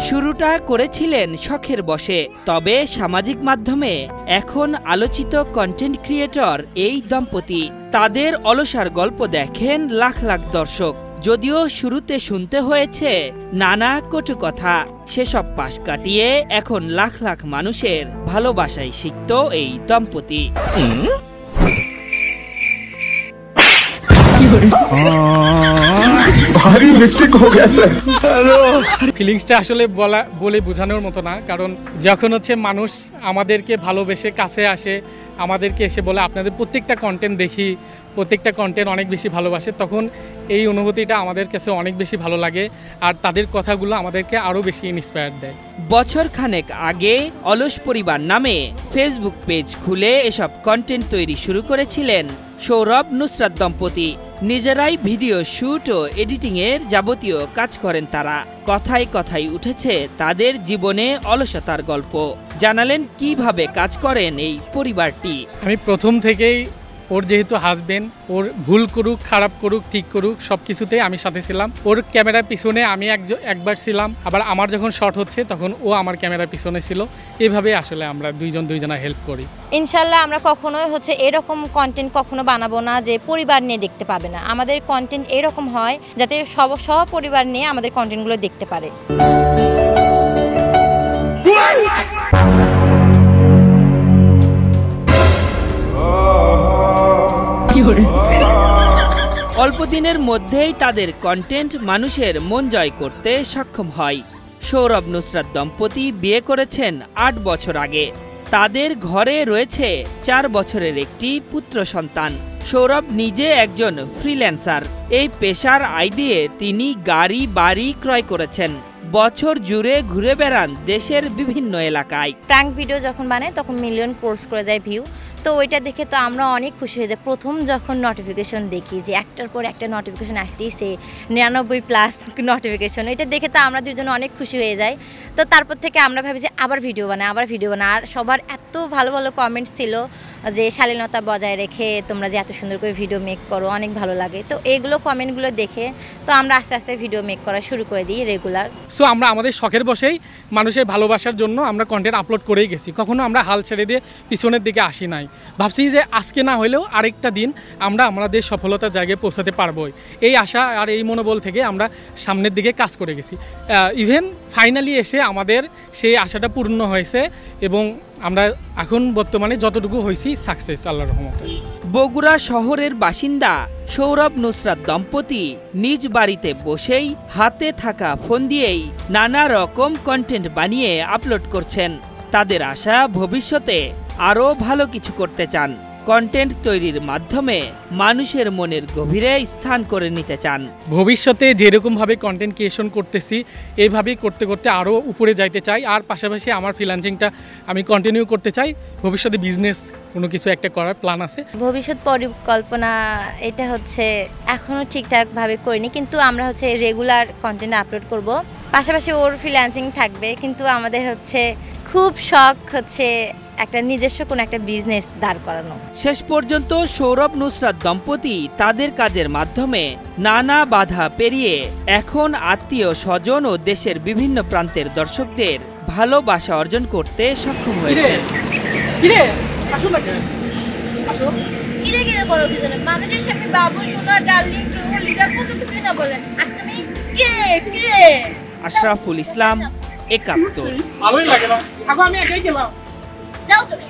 শুরুটা করেছিলেন শখের বশে, তবে সামাজিক মাধ্যমে এখন আলোচিত কন্টেন্ট ক্রিয়েটর এই দম্পতি। তাদের অলসার গল্প দেখেন লাখ লাখ দর্শক। যদিও শুরুতে শুনতে হয়েছে নানা কটু কথা, সেসব পাশ কাটিয়ে এখন লাখ লাখ মানুষের ভালোবাসায় সিক্ত এই দম্পতি। ভারী মিস্টেক হয়ে গেছে। ফিলিংসটা আসলে বলে বোঝানোর মতো না, কারণ যখন হচ্ছে মানুষ আমাদেরকে ভালোবেসে কাছে আসে, আমাদেরকে এসে বলে আপনাদের প্রত্যেকটা কন্টেন্ট দেখি, প্রত্যেকটা কন্টেন্ট অনেক বেশি ভালোবাসে, তখন এই অনুভূতিটা আমাদের কাছে অনেক বেশি ভালো লাগে। আর তাদের কথাগুলো আমাদেরকে আরও বেশি ইন্সপায়ার দেয়। বছর খানেক আগে অলস পরিবার নামে ফেসবুক পেজ খুলে এসব কন্টেন্ট তৈরি শুরু করেছিলেন সৌরভ নুসরাত দম্পতি। নিজেরাই ভিডিও শুট ও এডিটিংয়ের যাবতীয় কাজ করেন তারা। কথায় কথায় উঠেছে তাদের জীবনে অলসতার গল্প। জানালেন কিভাবে কাজ করেন এই পরিবারটি। আমি প্রথম থেকেই ওর যেহেতু হাজবেন্ড, ওর ভুল করুক, খারাপ করুক, ঠিক করুক, সব কিছুতেই আমি সাথে ছিলাম। ওর ক্যামেরার পিছনে আমি একবার ছিলাম, আবার আমার যখন শট হচ্ছে তখন ও আমার ক্যামেরার পিছনে ছিল। এইভাবে আসলে আমরা দুইজনা হেল্প করি। ইনশাল্লাহ আমরা কখনোই এরকম কন্টেন্ট কখনো বানাবো না যে পরিবার নিয়ে দেখতে পাবে না। আমাদের কন্টেন্ট এরকম হয় যাতে সহ পরিবার নিয়ে আমাদের কন্টেন্টগুলো দেখতে পারে। অল্প দিনের মধ্যেই তাদের কন্টেন্ট মানুষের মন জয় করতে সক্ষম হয়। সৌরভ নুসরাত দম্পতি বিয়ে করেছেন ৮ বছর আগে। তাদের ঘরে রয়েছে 4 বছরের একটি পুত্র সন্তান। সৌরভ নিজে একজন ফ্রিল্যান্সার। এই পেশার আয় দিয়ে তিনি গাড়ি বাড়ি ক্রয় করেছেন। বছর জুড়ে ঘুরে বেড়ান দেশের বিভিন্ন এলাকায়। প্র্যাঙ্ক ভিডিও যখন বানায় তখন মিলিয়ন ক্রস করে যায় ভিউ। তো ওইটা দেখে তো আমরা অনেক খুশি হয়ে যাই। প্রথম যখন নোটিফিকেশন দেখি যে একটার পর একটা নোটিফিকেশন আসতেইছে, 99+ নোটিফিকেশন, এটা দেখে তো আমরা দুজন অনেক খুশি হয়ে যাই। তো তারপর থেকে আমরা ভাবি যে আবার ভিডিও বানাই। আর সবার এত ভালো ভালো কমেন্টস ছিল যে শালীনতা বজায় রেখে তোমরা যে এত সুন্দর করে ভিডিও মেক করো, অনেক ভালো লাগে। তো এইগুলো কমেন্টগুলো দেখে তো আমরা আস্তে আস্তে ভিডিও মেক করা শুরু করে দিই রেগুলার। সো আমরা আমাদের শখের বসেই মানুষের ভালোবাসার জন্য আমরা কন্টেন্ট আপলোড করেই গেছি। কখনো আমরা হাল ছেড়ে দিয়ে পিছনের দিকে আসি নাই। ভাবছি যে আজকে না হলেও আরেকটা দিন আমরা আমাদের সফলতার জায়গায় পৌঁছাতে পারবোই, এই আশা আর এই মনোবল থেকে আমরা সামনের দিকে কাজ করে গেছি। ইভেন ফাইনালি এসে আমাদের সেই আশাটা পূর্ণ হয়েছে এবং আমরা এখন বর্তমানে যতটুকু হয়েছি সাকসেস, আল্লাহর রহমতে। বগুড়া শহরের বাসিন্দা সৌরভ নুসরাত দম্পতি নিজ বাড়িতে বসেই হাতে থাকা ফোন দিয়েই নানা রকম কন্টেন্ট বানিয়ে আপলোড করছেন। তাদের আশা ভবিষ্যতে আরও ভালো কিছু করতে চান। কন্টেন্ট তৈরির মাধ্যমে মানুষের মনের গভীরে স্থান করে নিতে চান। ভবিষ্যতে যেরকমভাবে কন্টেন্ট ক্রিয়েশন করতেছি এইভাবেই করতে করতে আরও উপরে যাইতে চাই। আর পাশাপাশি আমার ফ্রিল্যান্সিংটা আমি কন্টিনিউ করতে চাই। ভবিষ্যতে বিজনেস কোনো কিছু একটা করার প্ল্যান আছে। ভবিষ্যৎ পরিকল্পনা এটা এখনও ঠিকঠাকভাবে করিনি, কিন্তু আমরা রেগুলার কন্টেন্ট আপলোড করব। পাশাপাশি ওর ফ্রিল্যান্সিং থাকবে, কিন্তু আমাদের খুব শখ একটা নিজস্ব কোনো একটা বিজনেস দাঁড় করানো। শেষ পর্যন্ত সৌরভ নুসরাত দম্পতি তাদের কাজের মাধ্যমে নানা বাধা পেরিয়ে এখন আত্মীয় স্বজন ও দেশের বিভিন্ন প্রান্তের দর্শকদের ভালোবাসা অর্জন করতে সক্ষম হয়েছে। আশরাফুল ইসলাম, ৭১। ভালোই লাগে না, আমি একাই গেলাম। যাও তুমি।